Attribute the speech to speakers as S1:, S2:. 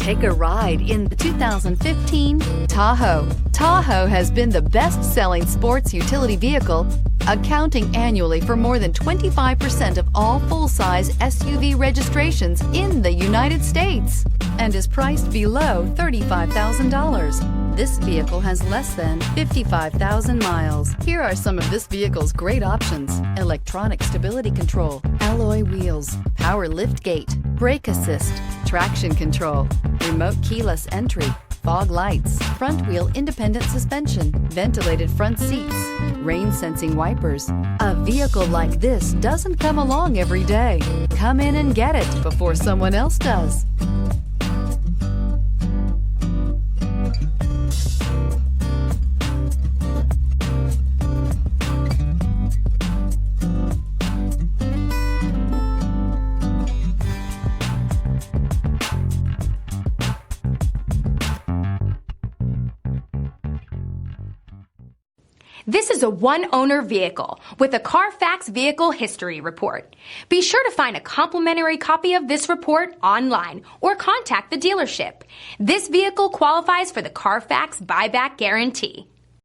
S1: Take a ride in the 2015 Tahoe. Tahoe has been the best-selling sports utility vehicle, accounting annually for more than 25% of all full-size SUV registrations in the United States and is priced below $35,000. This vehicle has less than 55,000 miles. Here are some of this vehicle's great options: electronic stability control, alloy wheels, power liftgate, brake assist, traction control, remote keyless entry, fog lights, front wheel independent suspension, ventilated front seats, rain sensing wipers. A vehicle like this doesn't come along every day. Come in and get it before someone else does.
S2: This is a one-owner vehicle with a Carfax Vehicle History Report. Be sure to find a complimentary copy of this report online or contact the dealership. This vehicle qualifies for the Carfax Buyback Guarantee.